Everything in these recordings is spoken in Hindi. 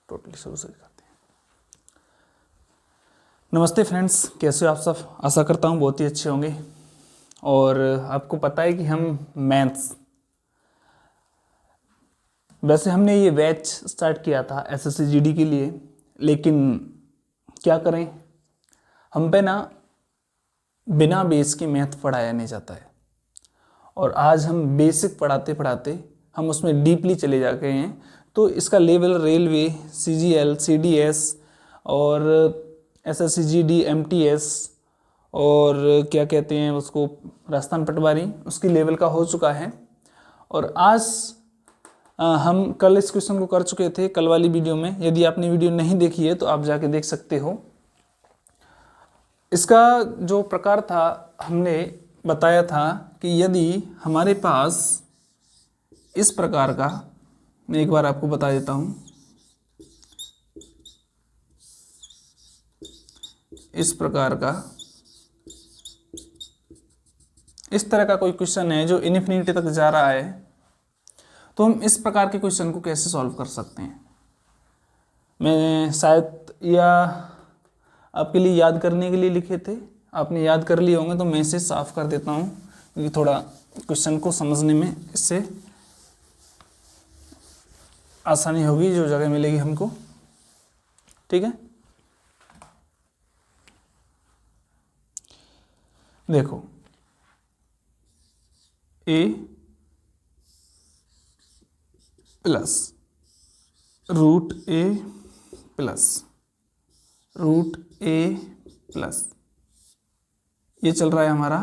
टोटली शुरू से करते हैं। नमस्ते फ्रेंड्स, कैसे हो आप सब? आशा करता हूँ बहुत ही अच्छे होंगे। और आपको पता है कि हम मैथ्स, वैसे हमने ये बैच स्टार्ट किया था एसएससी जीडी के लिए, लेकिन क्या करें, हम पे ना बिना बेस के मैथ पढ़ाया नहीं जाता है। और आज हम बेसिक पढ़ाते पढ़ाते हम उसमें डीपली चले जा गए हैं। तो इसका लेवल रेलवे, सीजीएल, सीडीएस और एसएससी जीडी, एमटीएस और क्या कहते हैं उसको, राजस्थान पटवारी, उसकी लेवल का हो चुका है। और आज हम कल इस क्वेश्चन को कर चुके थे कल वाली वीडियो में। यदि आपने वीडियो नहीं देखी है तो आप जाके देख सकते हो। इसका जो प्रकार था, हमने बताया था कि यदि हमारे पास इस प्रकार का, मैं एक बार आपको बता देता हूं, इस प्रकार का, इस तरह का कोई क्वेश्चन है जो इन्फिनिटी तक जा रहा है, तो हम इस प्रकार के क्वेश्चन को कैसे सॉल्व कर सकते हैं। मैं शायद या आपके लिए याद करने के लिए लिखे थे, आपने याद कर लिए होंगे, तो मैं इसे साफ कर देता हूं क्योंकि थोड़ा क्वेश्चन को समझने में इससे आसानी होगी, जो जगह मिलेगी हमको। ठीक है, देखो, a plus root A plus root A plus, ये चल रहा है हमारा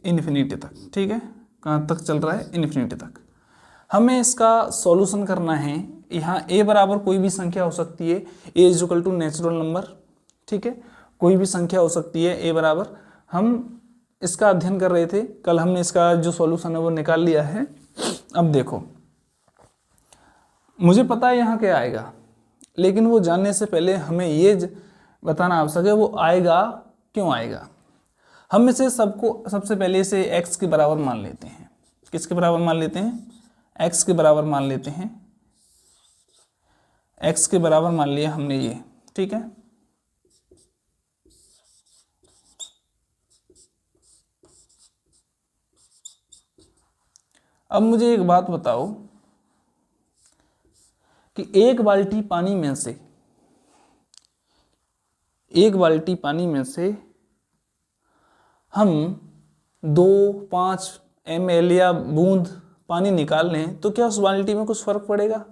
इन्फिनिटी तक। ठीक है, कहाँ तक चल रहा है? इन्फिनिटी तक। हमें इसका सॉल्यूशन करना है। यहाँ a बराबर कोई भी संख्या हो सकती है, a is equal to natural number. ठीक है, कोई भी संख्या हो सकती है a बराबर। हम इसका अध्ययन कर रहे थे कल, हमने इसका जो सॉल्यूशन है वो निकाल लिया है। अब देखो, मुझे पता है यहाँ क्या आएगा, लेकिन वो जानने से पहले हमें ये बताना आवश्यक है वो आएगा क्यों आएगा। हम इसे सबसे पहले इसे x के बराबर मान लेते हैं। किसके बराबर मान लेते हैं? x के बराबर मान लेते हैं। x के बराबर मान लिया हमने ये। ठीक है, अब मुझे एक बात बताओ कि एक बाल्टी पानी में से हम 2-5 ml या बूंद पानी निकाल लें तो क्या उस बाल्टी में कुछ फर्क पड़ेगा?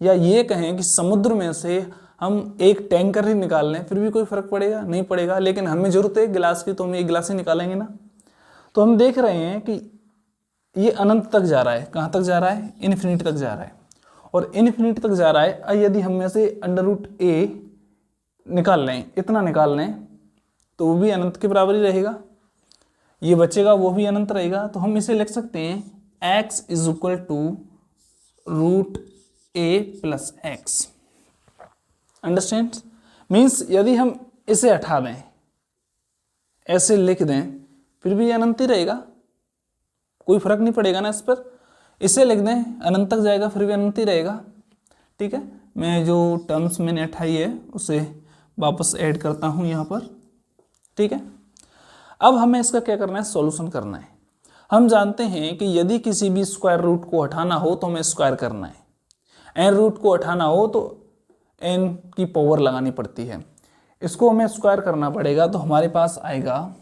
या ये कहें कि समुद्र में से हम एक टैंकर ही निकाल लें फिर भी कोई फर्क पड़ेगा? नहीं पड़ेगा। लेकिन हमें जरूरत है गिलास की, तो हम एक गिलास ही निकालेंगे ना। तो हम देख रहे हैं कि ये अनंत तक जा रहा है। कहाँ तक जा रहा है? इन्फिनिटी तक जा रहा है। और इन्फिनिटी तक जा रहा है, यदि हम में से अंडर रूट ए निकाल लें, इतना निकाल लें, तो वो भी अनंत के बराबर ही रहेगा। ये बचेगा, वो भी अनंत रहेगा। तो हम इसे लिख सकते हैं x is equal to root A plus X. Understand? Means यदि हम इसे हटा दें, ऐसे लिख दें, फिर भी अनंत ही रहेगा, कोई फर्क नहीं पड़ेगा ना इस पर। इसे लिख दें, अनंत तक जाएगा, फिर भी अनंत ही रहेगा। ठीक है, मैं जो टर्म्स मैंने हटाई है उसे वापस ऐड करता हूं यहाँ पर। ठीक है, अब हमें इसका क्या करना है? सॉल्यूशन करना है। हम जानते हैं कि यदि किसी भी स्क्वायर रूट को हटाना हो तो हमें स्क्वायर करना है, एन रूट को हटाना हो तो एन की पावर लगानी पड़ती है। इसको हमें स्क्वायर करना पड़ेगा, तो हमारे पास आएगा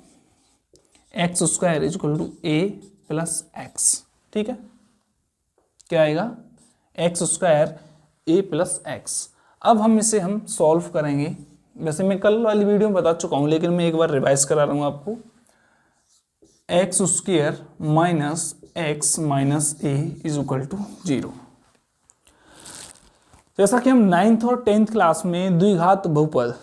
X square is equal to A plus X. ठीक है, क्या आएगा? X square A plus X. अब हम इसे सॉल्व करेंगे। वैसे मैं कल वाली वीडियो में बता चुका हूं, लेकिन मैं एक बार रिवाइज करा रहा हूं आपको। X square minus X minus A is equal to 0। जैसा कि हम 9th और 10th क्लास में द्विघात बहुपद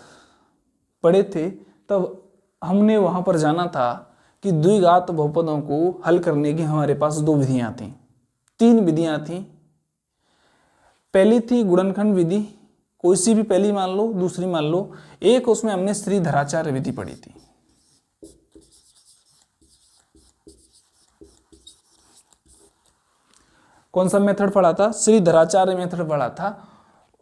पढ़े थे, तब हमने वहां पर जाना था कि द्विघात बहुपदों को हल करने की हमारे पास 2 विधियां थी, 3 विधियां थी। पहली थी गुणनखंड विधि, कोई सी भी पहली मान लो, दूसरी मान लो। एक उसमें हमने श्रीधराचार्य विधि पढ़ी थी। कौन सा मेथड पढ़ा था? श्रीधराचार्य मेथड पढ़ा था।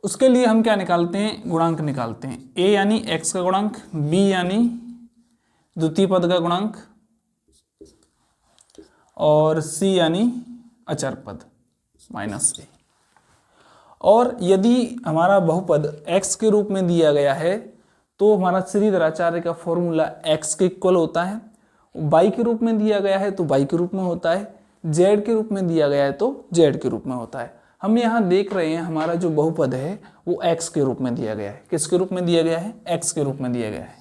उसके लिए हम क्या निकालते हैं, गुणांक निकालते हैं। a यानी x का गुणांक, b यानी द्वितीय पद का गुणांक, और c यानी अचर पद माइनस a। और यदि हमारा बहुपद x के रूप में दिया गया है तो हमारा श्रीधराचार्य का फॉर्मूला x के इक्वल होता है, y के रूप में दिया गया है तो y के रूप में होता है, z के रूप में दिया गया है तो z के रूप में होता है। हम यहाँ देख रहे हैं हमारा जो बहुपद है वो x के रूप में दिया गया है। किसके रूप में दिया गया है, x के रूप में दिया गया है।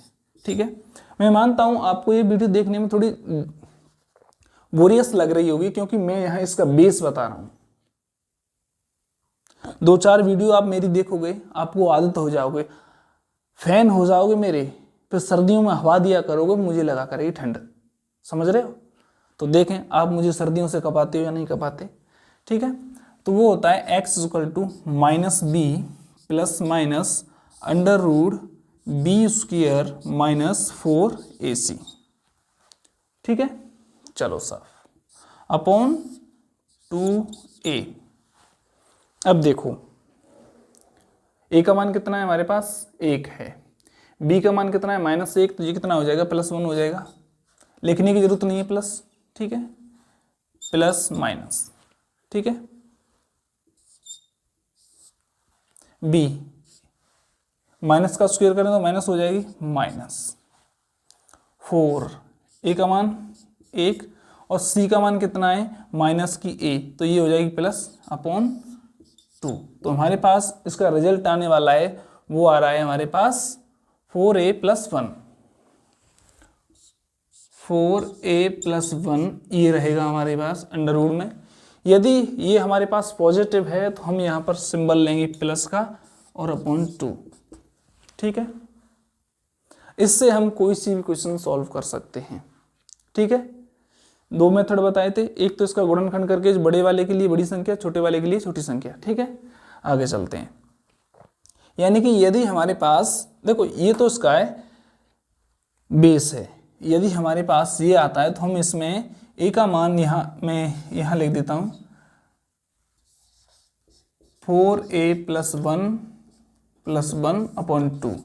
ठीक है, मैं मानता हूँ आपको ये वीडियो देखने में थोड़ी बोरियस लग रही होगी क्योंकि मैं यहाँ इसका बेस बता रहा हूँ। 2-4 वीडियो आप मेरी देखोगे, आपको आदत हो जाओगे, फैन हो जाओगे मेरे, फिर सर्दियों में हवा दिया करोगे, मुझे लगा करेगी ठंड। समझ रहे हो? तो देखें आप मुझे सर्दियों से कपाते हो या नहीं कपाते। ठीक है, तो वो होता है x equal to minus B plus minus under root B square minus 4ac। ठीक है, चलो साफ, अपॉन 2a। अब देखो a का मान कितना है हमारे पास, 1 है, b का मान कितना है -1, तो ये कितना हो जाएगा, +1 हो जाएगा। लिखने की जरूरत नहीं है प्लस, ठीक है, प्लस माइनस। ठीक है, b माइनस का स्क्वायर करें तो माइनस हो जाएगी, -4, a का मान 1 और c का मान कितना है माइनस की a, तो ये हो जाएगी +/2। तो हमारे पास इसका रिजल्ट आने वाला है, वो आ रहा है हमारे पास 4a + 1, 4a + 1 ये रहेगा हमारे पास अंडर रूट में। यदि ये हमारे पास पॉजिटिव है तो हम यहाँ पर सिंबल लेंगे प्लस का और अपॉन 2। ठीक है, इससे हम कोई सी भी क्वेश्चन सॉल्व कर सकते हैं। ठीक है, 2 मेथड बताए थे, एक तो इसका गुणनखंड करके बड़े वाले के लिए बड़ी संख्या, छोटे वाले के लिए छोटी संख्या। ठीक है, आगे चलते हैं। यानी कि यदि हमारे पास, देखो ये तो इसका है बेस है, यदि हमारे पास ये आता है तो हम इसमें a का मान मैं यहाँ लिख देता हूँ 4a + 1 + 1 अपॉन 2।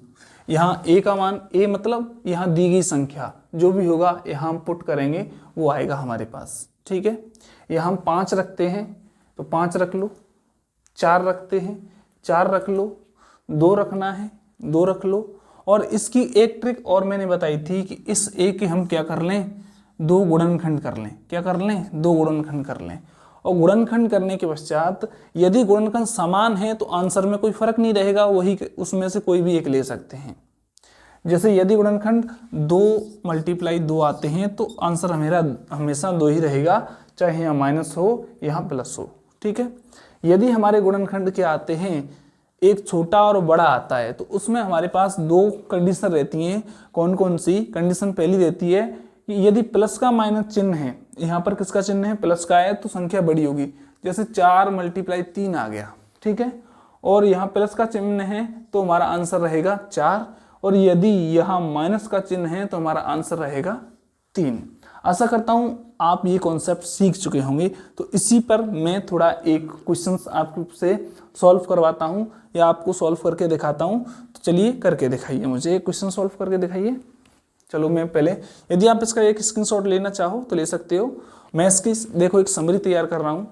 यहाँ a का मान, a मतलब यहाँ दी गई संख्या जो भी होगा यहाँ हम पुट करेंगे वो आएगा हमारे पास। ठीक है, यहाँ हम 5 रखते हैं तो 5 रख लो, 4 रखते हैं 4 रख लो, 2 रखना है 2 रख लो। और इसकी एक ट्रिक और मैंने बताई थी कि इस a के हम क्या कर लें, 2 गुणनखंड कर लें। क्या कर लें, 2 गुणनखंड कर लें। और गुणनखंड करने के पश्चात यदि गुणनखंड समान है तो आंसर में कोई फर्क नहीं रहेगा, वही उसमें से कोई भी एक ले सकते हैं। जैसे यदि गुणनखंड 2 × 2 आते हैं तो आंसर मेरा हमेशा 2 ही रहेगा, चाहे यहाँ माइनस हो यहाँ प्लस हो। ठीक है, यदि हमारे गुणनखंड के आते हैं, एक छोटा और बड़ा आता है, तो उसमें हमारे पास 2 कंडीशन रहती हैं। कौन कौन सी कंडीशन? पहली रहती है कि यदि प्लस का माइनस चिन्ह है, यहाँ पर किसका चिन्ह है, प्लस का है, तो संख्या बड़ी होगी। जैसे 4 × 3 आ गया। ठीक है, और यहाँ प्लस का चिन्ह है तो हमारा आंसर रहेगा 4, और यदि यहाँ माइनस का चिन्ह है तो हमारा आंसर रहेगा 3। आशा करता हूँ आप ये कॉन्सेप्ट सीख चुके होंगे। तो इसी पर मैं थोड़ा एक क्वेश्चन आपसे सॉल्व करवाता हूँ या आपको सॉल्व करके दिखाता हूँ। तो चलिए करके दिखाइए, मुझे एक क्वेश्चन सॉल्व करके दिखाइए। चलो मैं पहले, यदि आप इसका एक स्क्रीनशॉट लेना चाहो तो ले सकते हो। मैं इसकी देखो एक समरी तैयार कर रहा हूँ।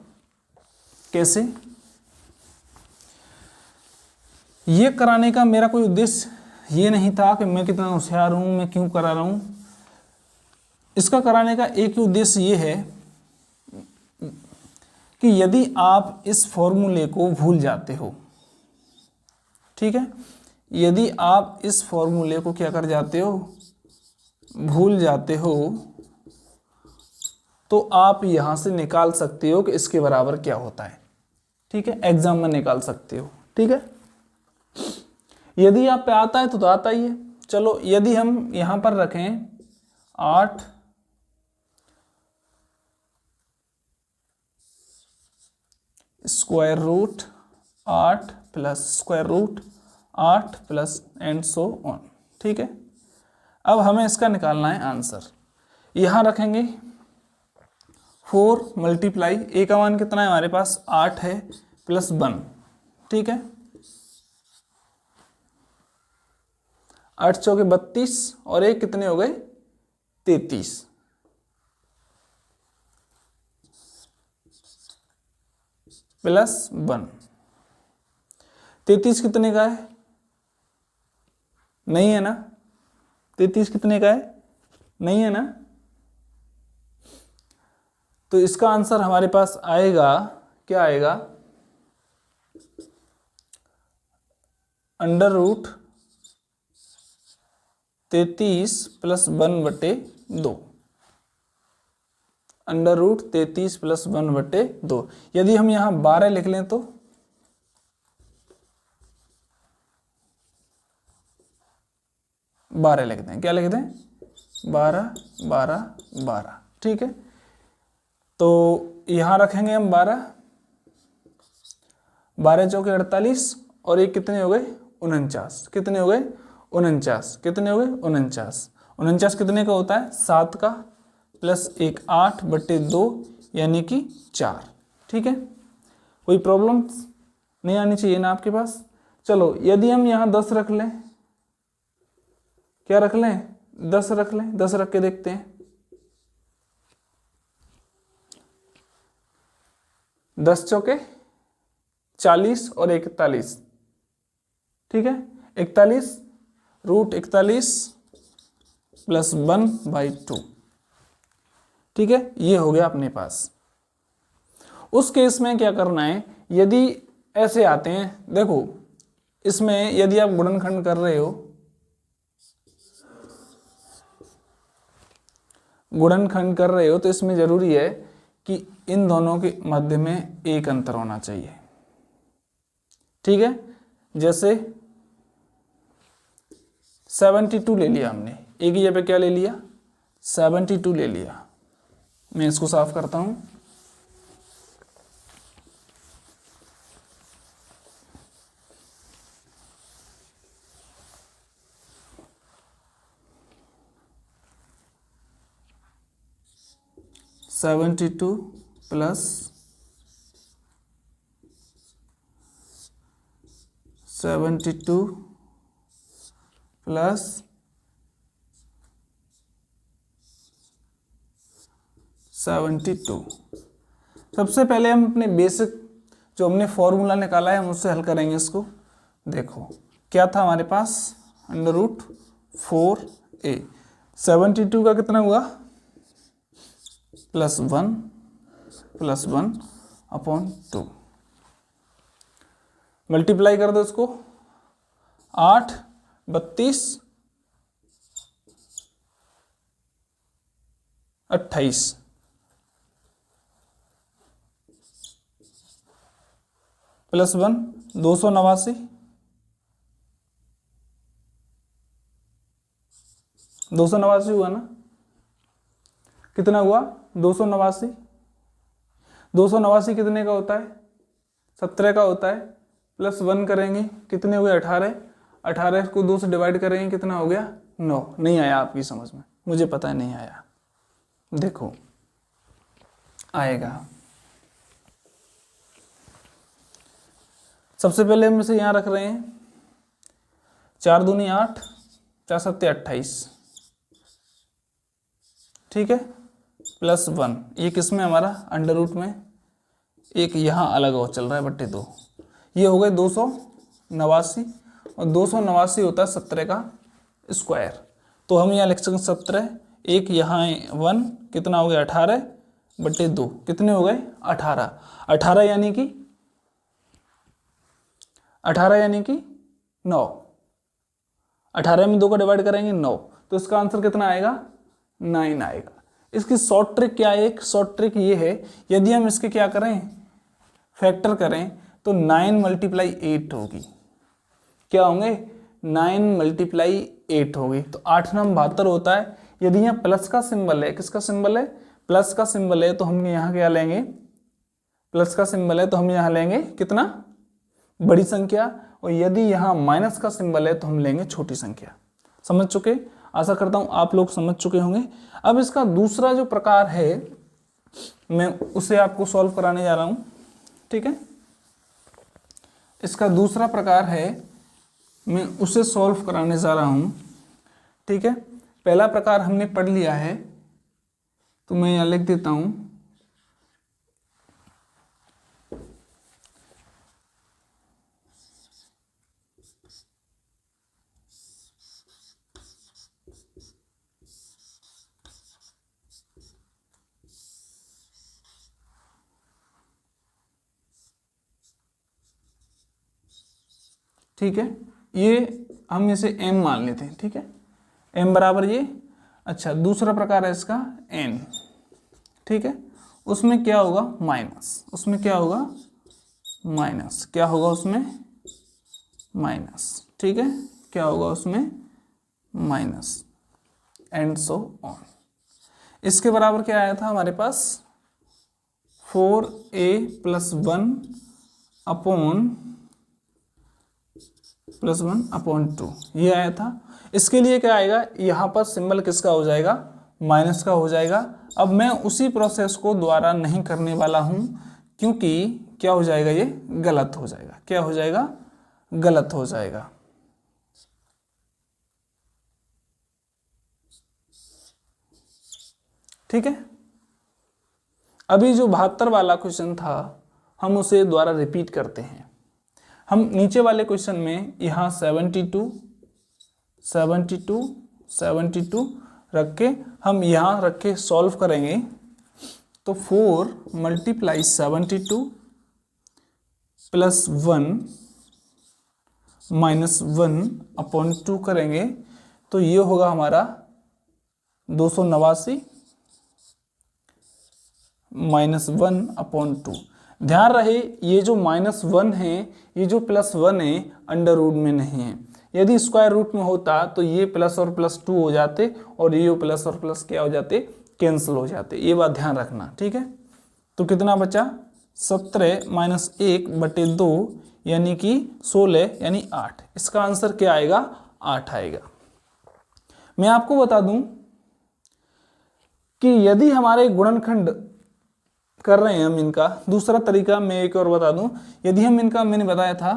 कैसे? ये कराने का मेरा कोई उद्देश्य ये नहीं था कि मैं कितना होशियार हूँ, मैं क्यों करा रहा हूँ। इसका कराने का एक ही उद्देश्य ये है कि यदि आप इस फॉर्मूले को भूल जाते हो, ठीक है, यदि आप इस फॉर्मूले को क्या कर जाते हो, भूल जाते हो, तो आप यहां से निकाल सकते हो कि इसके बराबर क्या होता है। ठीक है, एग्जाम में निकाल सकते हो। ठीक है, यदि आप पे आता है तो आता ही है। चलो यदि हम यहां पर रखें 8 square root 8 plus square root 8 plus and so on. ठीक है, अब हमें इसका निकालना है आंसर। यहां रखेंगे 4 × a का मान कितना है हमारे पास 8 है प्लस 1। ठीक है, 8 चौके 32 और एक कितने हो गए 33 +1। 33 कितने का है? नहीं है ना? 33 कितने का है? नहीं है ना? तो इसका आंसर हमारे पास आएगा, क्या आएगा? √33 + 1/2। √33 + 1/2। यदि हम यहां 12 लिख लें तो 12 लिख दें, क्या लिख दें? 12 12 12। ठीक है, तो यहां रखेंगे हम 12, 12 चौके 48 और एक कितने हो गए 49। कितने हो गए 49? कितने हो गए 49? 49 कितने का होता है? 7 का +1 8/2 यानी कि 4। ठीक है, कोई प्रॉब्लम नहीं आनी चाहिए ना आपके पास। चलो यदि हम यहाँ 10 रख लें, क्या रख लें? 10 रख लें, 10 रख के देखते हैं। 10 चौके 40 और 41। ठीक है, 41 √41 + 1/2। ठीक है, ये हो गया अपने पास। उस केस में क्या करना है, यदि ऐसे आते हैं, देखो इसमें यदि आप गुणनखंड कर रहे हो, तो इसमें जरूरी है कि इन दोनों के मध्य में एक अंतर होना चाहिए। ठीक है, जैसे 72 ले लिया हमने, एक ही जगह पे क्या ले लिया? 72 ले लिया। मैं इसको साफ करता हूं। +72 + 72। सबसे पहले हम अपने बेसिक जो हमने फॉर्मूला निकाला है हम उससे हल करेंगे इसको। देखो क्या था हमारे पास, √4a। 72 का कितना हुआ? +1 + 1/2। मल्टीप्लाई कर दो इसको, 8 32 28 +1 289। 289 हुआ ना? कितना हुआ? 289। 289 कितने का होता है? 17 का होता है। +1 करेंगे, कितने हुए? 18। 18 को 2 से डिवाइड करेंगे, कितना हो गया? 9। नहीं आया आपकी समझ में? मुझे पता है नहीं आया। देखो आएगा। सबसे पहले हम इसे यहां रख रहे हैं, 4 दूनी 8, 4 सत्ते 28। ठीक है, +1 ये किस में? हमारा अंडर रूट में। एक यहां अलग हो चल रहा है /2। ये हो गए 289 और 289 होता है 17 का स्क्वायर। तो हम यहाँ लिख सकते 17, एक यहाँ 1, कितना हो गया? 18/2। कितने हो गए? 18। 18 यानी कि 9। 18 में 2 का डिवाइड करेंगे 9, तो इसका आंसर कितना आएगा? 9 आएगा। इसकी शॉर्ट ट्रिक क्या है? एक शॉर्ट ट्रिक ये है, यदि हम इसके क्या करें, फैक्टर करें, तो 9 × 8 होगी। क्या होंगे? 9 × 8 होगी। तो 8 9 72 होता है। यदि यहाँ प्लस का सिंबल है, किसका सिंबल है? प्लस का सिंबल है, तो हम यहाँ क्या लेंगे? प्लस का सिंबल है तो हम यहाँ लेंगे कितना? बड़ी संख्या। और यदि यहाँ माइनस का सिंबल है तो हम लेंगे छोटी संख्या। समझ चुके? आशा करता हूँ आप लोग समझ चुके होंगे। अब इसका दूसरा जो प्रकार है मैं उसे आपको सॉल्व कराने जा रहा हूँ। ठीक है, इसका दूसरा प्रकार है, मैं उसे सॉल्व कराने जा रहा हूँ। ठीक है, पहला प्रकार हमने पढ़ लिया है, तो मैं यहाँ लिख देता हूं। ठीक है, ये हम इसे m मान लेते हैं। ठीक है, m बराबर ये। अच्छा, दूसरा प्रकार है इसका n। ठीक है, उसमें क्या होगा माइनस, उसमें क्या होगा माइनस, क्या होगा उसमें माइनस। ठीक है, क्या होगा उसमें माइनस, एंड सो ऑन। इसके बराबर क्या आया था हमारे पास 4a + 1 अपॉन +1/2 ये आया था। इसके लिए क्या आएगा, यहाँ पर सिंबल किसका हो जाएगा, माइनस का हो जाएगा। अब मैं उसी प्रोसेस को दोबारा नहीं करने वाला हूँ, क्योंकि क्या हो जाएगा, ये गलत हो जाएगा। क्या हो जाएगा, गलत हो जाएगा। ठीक है, अभी जो 72 वाला क्वेश्चन था हम उसे दोबारा रिपीट करते हैं। हम नीचे वाले क्वेश्चन में यहाँ 72 रख के हम यहाँ रख के सॉल्व करेंगे। तो 4 × 72 + 1 - 1/2 करेंगे, तो ये होगा हमारा 289 -1/2। ध्यान रहे ये जो -1 है, ये जो +1 है अंडर रूट में नहीं है। यदि स्क्वायर रूट में होता तो ये प्लस और प्लस 2 हो जाते, और ये प्लस और प्लस क्या हो जाते, कैंसिल हो जाते। ये बात ध्यान रखना। ठीक है, तो कितना बचा 17 - 1/2 यानी कि 16 यानी 8। इसका आंसर क्या आएगा, 8 आएगा। मैं आपको बता दूं कि यदि हमारे गुणनखंड कर रहे हैं हम, इनका दूसरा तरीका मैं एक और बता दूं। यदि हम इनका, मैंने बताया था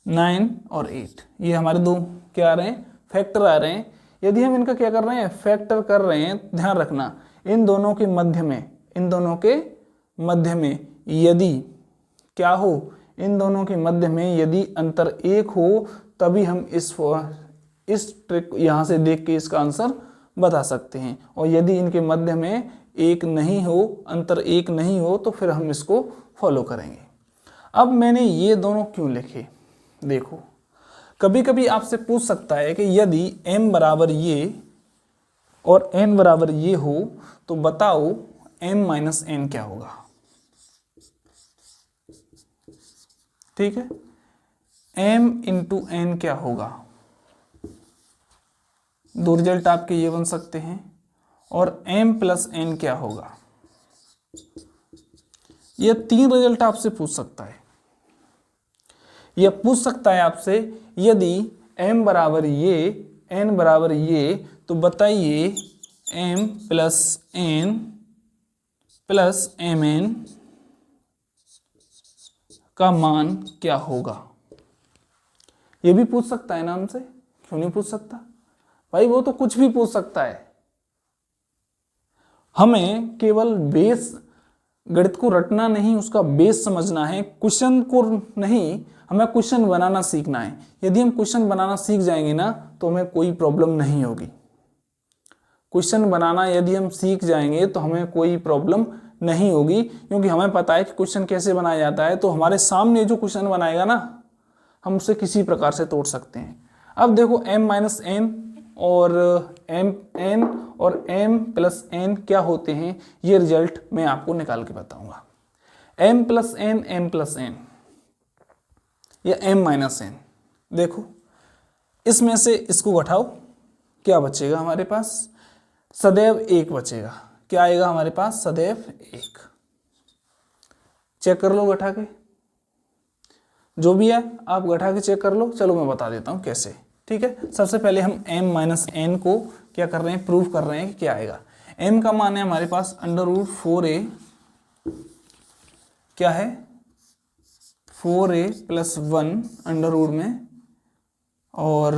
9 और 8, ये हमारे दो क्या आ रहे हैं, फैक्टर आ रहे हैं। यदि हम इनका क्या कर रहे हैं, फैक्टर कर रहे हैं, ध्यान रखना इन दोनों के मध्य में, इन दोनों के मध्य में यदि क्या हो, इन दोनों के मध्य में यदि अंतर 1 हो, तभी हम इस ट्रिक यहाँ से देख के इसका आंसर बता सकते हैं। और यदि इनके मध्य में 1 नहीं हो, अंतर 1 नहीं हो, तो फिर हम इसको फॉलो करेंगे। अब मैंने ये दोनों क्यों लिखे, देखो कभी कभी आपसे पूछ सकता है कि यदि m बराबर ये और n बराबर ये हो, तो बताओ m - n क्या होगा। ठीक है, m × n क्या होगा, दो रिजल्ट आपके ये बन सकते हैं। और m + n क्या होगा, ये 3 रिजल्ट आपसे पूछ सकता है। यह पूछ सकता है आपसे यदि m बराबर ये, n बराबर ये, तो बताइए m + n + mn का मान क्या होगा। ये भी पूछ सकता है ना हमसे, क्यों नहीं पूछ सकता भाई, वो तो कुछ भी पूछ सकता है। हमें केवल बेस गणित को रटना नहीं, उसका बेस समझना है, क्वेश्चन को नहीं, हमें क्वेश्चन बनाना सीखना है। यदि हम क्वेश्चन बनाना सीख जाएंगे ना, तो हमें कोई प्रॉब्लम नहीं होगी। क्वेश्चन बनाना यदि हम सीख जाएंगे तो हमें कोई प्रॉब्लम नहीं होगी, क्योंकि हमें पता है कि क्वेश्चन कैसे बनाया जाता है। तो हमारे सामने जो क्वेश्चन बनाएगा ना, हम उसे किसी प्रकार से तोड़ सकते हैं। अब देखो m - n और n और m + n क्या होते हैं, ये रिजल्ट मैं आपको निकाल के बताऊंगा। m + n या m - n, देखो इसमें से इसको घटाओ, क्या बचेगा हमारे पास, सदैव 1 बचेगा। क्या आएगा हमारे पास, सदैव 1। चेक कर लो घटा के, जो भी है आप घटा के चेक कर लो। चलो मैं बता देता हूँ कैसे। ठीक है, सबसे पहले हम m - n को क्या कर रहे हैं, प्रूव कर रहे हैं कि क्या आएगा। m का मान है हमारे पास √4a, क्या है 4a + 1 अंडर रूट में, और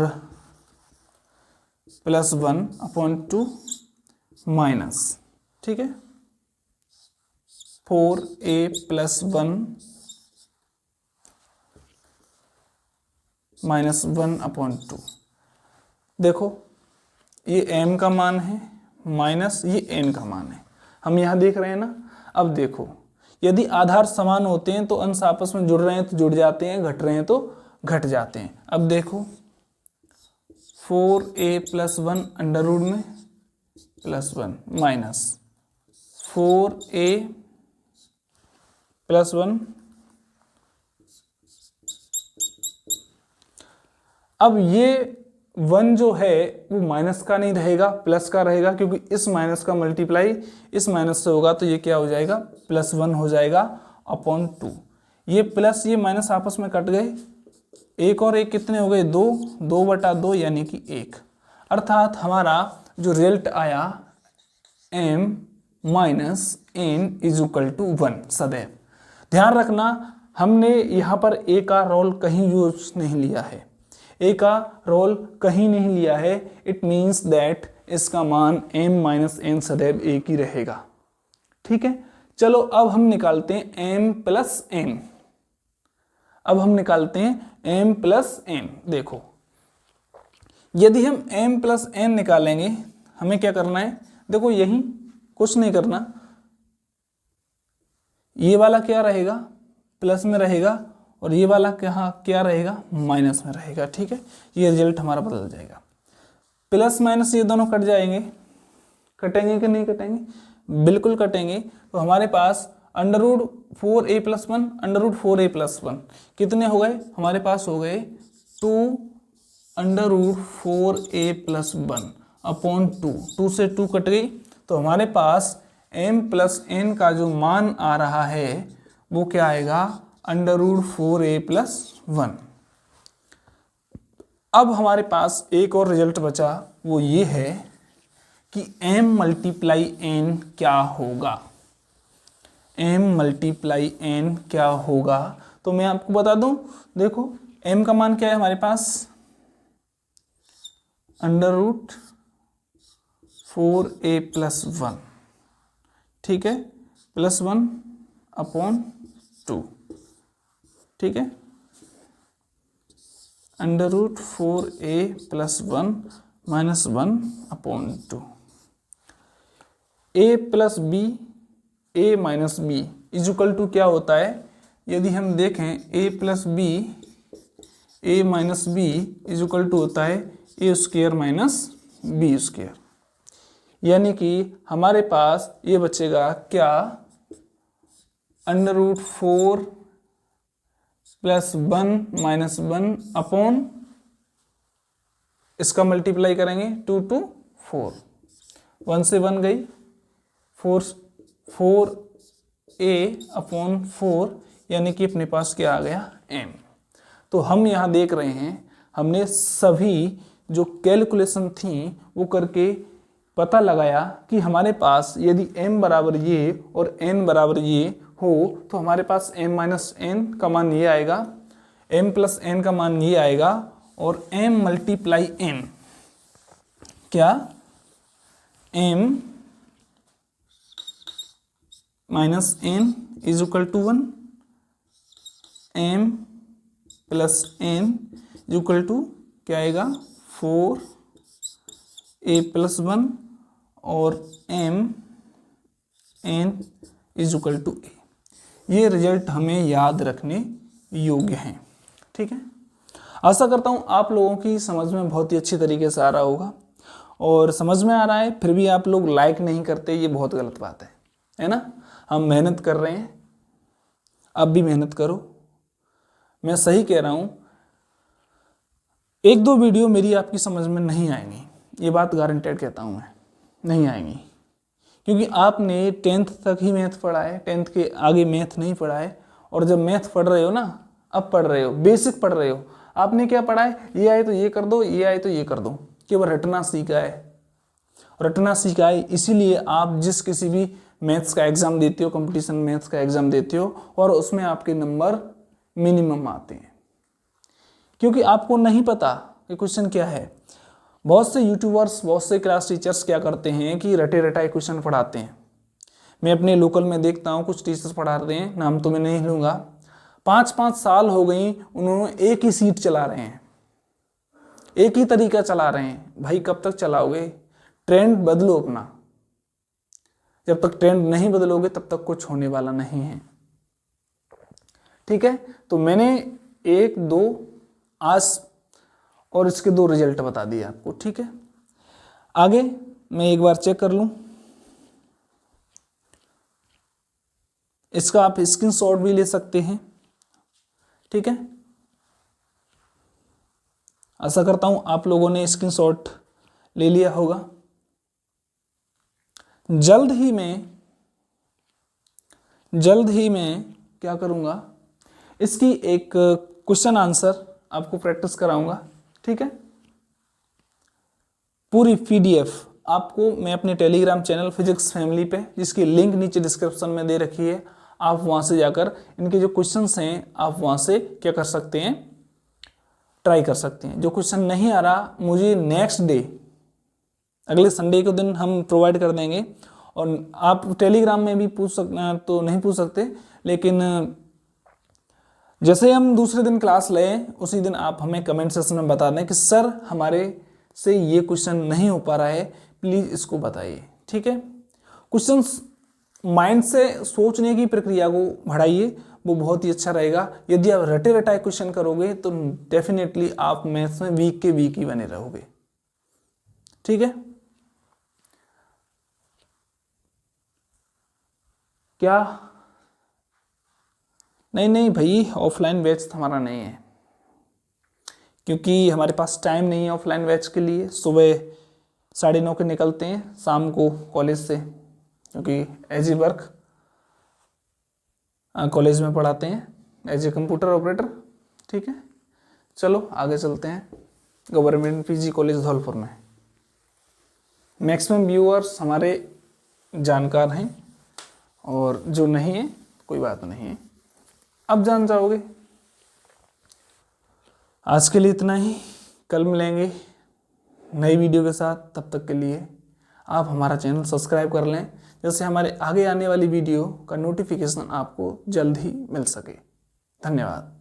+1/2 माइनस, ठीक है, 4a + 1 - 1/2। देखो ये m का मान है माइनस ये n का मान है, हम यहाँ देख रहे हैं ना। अब देखो यदि आधार समान होते हैं तो अंश आपस में जुड़ रहे हैं तो जुड़ जाते हैं, घट रहे हैं तो घट जाते हैं। अब देखो 4a + 1 अंडर रूट में +1 माइनस 4a + 1। अब ये 1 जो है वो माइनस का नहीं रहेगा, प्लस का रहेगा, क्योंकि इस माइनस का मल्टीप्लाई इस माइनस से होगा तो ये क्या हो जाएगा, +1 हो जाएगा अपॉन 2। ये प्लस ये माइनस आपस में कट गए, एक और एक कितने हो गए, 2, 2/2 यानी कि 1। अर्थात हमारा जो रिजल्ट आया m - n = 1 सदैव। ध्यान रखना हमने यहाँ पर a का रोल कहीं यूज नहीं लिया है, a का रोल कहीं नहीं लिया है। इट मीन्स दैट इसका मान m - n सदैव एक ही रहेगा, ठीक है। चलो अब हम निकालते हैं m + n। अब हम निकालते हैं m + n। देखो यदि हम m + n निकालेंगे हमें क्या करना है, देखो यही कुछ नहीं करना, ये वाला क्या रहेगा, प्लस में रहेगा, और ये वाला क्या रहेगा, माइनस में रहेगा, ठीक है। ये रिजल्ट हमारा बदल जाएगा। प्लस माइनस ये दोनों कट जाएंगे, कटेंगे कि नहीं कटेंगे, बिल्कुल कटेंगे। तो हमारे पास √4a + 1 √4a + 1 कितने हो गए, हमारे पास हो गए 2 √4a + 1 अपॉन 2। 2 से 2 कट गई, तो हमारे पास m + n का जो मान आ रहा है वो क्या आएगा, √4a + 1। अब हमारे पास एक और रिजल्ट बचा, वो ये है कि m × n क्या होगा, m × n क्या होगा। तो मैं आपको बता दूं, देखो m का मान क्या है हमारे पास, √4a + 1, ठीक है, +1 अपॉन 2, ठीक है, √4a + 1 - 1/2। a + b a - b = क्या होता है, यदि हम देखें a + b a - b = होता है a² - b², यानी कि हमारे पास ये बचेगा क्या, √4 + 1 - 1 अपॉन, इसका मल्टीप्लाई करेंगे 2 to 4, 1 से 1 गई, 4a अपॉन 4, यानी कि अपने पास क्या आ गया, m। तो हम यहाँ देख रहे हैं हमने सभी जो कैलकुलेशन थी वो करके पता लगाया कि हमारे पास यदि m बराबर ये और n बराबर ये हो तो हमारे पास m - n का मान ये आएगा, m + n का मान ये आएगा, और m × n क्या, m - n = 1, m + n = क्या आएगा, 4a + 1 और m n = a। ये रिजल्ट हमें याद रखने योग्य हैं, ठीक है। आशा करता हूँ आप लोगों की समझ में बहुत ही अच्छी तरीके से आ रहा होगा, और समझ में आ रहा है फिर भी आप लोग लाइक नहीं करते, ये बहुत गलत बात है ना। हम मेहनत कर रहे हैं, आप भी मेहनत करो, मैं सही कह रहा हूँ। 1-2 वीडियो मेरी आपकी समझ में नहीं आएंगी, ये बात गारंटेड कहता हूँ मैं, नहीं आएंगी, क्योंकि आपने 10th तक ही मैथ पढ़ा है, 10th के आगे मैथ नहीं पढ़ा है। और जब मैथ पढ़ रहे हो ना, अब पढ़ रहे हो, बेसिक पढ़ रहे हो, आपने क्या पढ़ा है, ये आए तो ये कर दो, ये आए तो ये कर दो, केवल रटना सीखा है। रटना सीखा है, इसीलिए आप जिस किसी भी मैथ्स का एग्जाम देते हो, कंपटीशन मैथ्स का एग्जाम देते हो, और उसमें आपके नंबर मिनिमम आते हैं, क्योंकि आपको नहीं पता कि क्वेश्चन क्या है। बहुत से यूट्यूबर्स, बहुत से क्लास टीचर्स क्या करते हैं कि रटे रटाए क्वेश्चन पढ़ाते हैं। मैं अपने लोकल में देखता हूँ कुछ टीचर्स पढ़ा रहे हैं, नाम तो मैं नहीं लूँगा, 5-5 साल हो गई उन्होंने एक ही सीट चला रहे हैं, एक ही तरीका चला रहे हैं। भाई कब तक चलाओगे? ट्रेंड बदलो अपना। जब तक ट्रेंड नहीं बदलोगे तब तक कुछ होने वाला नहीं है। ठीक है, तो मैंने 1, 2 आज और इसके 2 रिजल्ट बता दिए आपको। ठीक है, आगे मैं एक बार चेक कर लूं। इसका आप स्क्रीनशॉट भी ले सकते हैं। ठीक है, आशा करता हूं आप लोगों ने स्क्रीनशॉट ले लिया होगा। जल्द ही मैं क्या करूंगा, इसकी एक क्वेश्चन आंसर आपको प्रैक्टिस कराऊंगा। ठीक है, पूरी पीडीएफ आपको मैं अपने टेलीग्राम चैनल फिजिक्स फैमिली पे, जिसकी लिंक नीचे डिस्क्रिप्शन में दे रखी है, आप वहां से जाकर इनके जो क्वेश्चंस हैं आप वहां से क्या कर सकते हैं, ट्राई कर सकते हैं। जो क्वेश्चन नहीं आ रहा मुझे नेक्स्ट डे, अगले संडे के दिन हम प्रोवाइड कर देंगे। और आप टेलीग्राम में भी पूछ सकते, तो नहीं पूछ सकते, लेकिन जैसे हम दूसरे दिन क्लास लें उसी दिन आप हमें कमेंट सेक्शन में बता दें कि सर हमारे से ये क्वेश्चन नहीं हो पा रहा है, प्लीज़ इसको बताइए। ठीक है, क्वेश्चंस माइंड से सोचने की प्रक्रिया को बढ़ाइए, वो बहुत ही अच्छा रहेगा। यदि आप रटे रटाए क्वेश्चन करोगे तो डेफिनेटली आप मैथ्स में वीक के वीक ही बने रहोगे। ठीक है, क्या? नहीं भाई, ऑफलाइन बैच हमारा नहीं है, क्योंकि हमारे पास टाइम नहीं है ऑफलाइन बैच के लिए। सुबह 9:30 के निकलते हैं, शाम को कॉलेज से, क्योंकि एज ए वर्क कॉलेज में पढ़ाते हैं एज ए कंप्यूटर ऑपरेटर। ठीक है, चलो आगे चलते हैं। गवर्नमेंट पीजी कॉलेज धौलपुर में मैक्सिमम व्यूअर्स हमारे जानकार हैं, और जो नहीं है कोई बात नहीं है, अब जान जाओगे। आज के लिए इतना ही, कल मिलेंगे नई वीडियो के साथ। तब तक के लिए आप हमारा चैनल सब्सक्राइब कर लें, जैसे हमारे आगे आने वाली वीडियो का नोटिफिकेशन आपको जल्द ही मिल सके। धन्यवाद।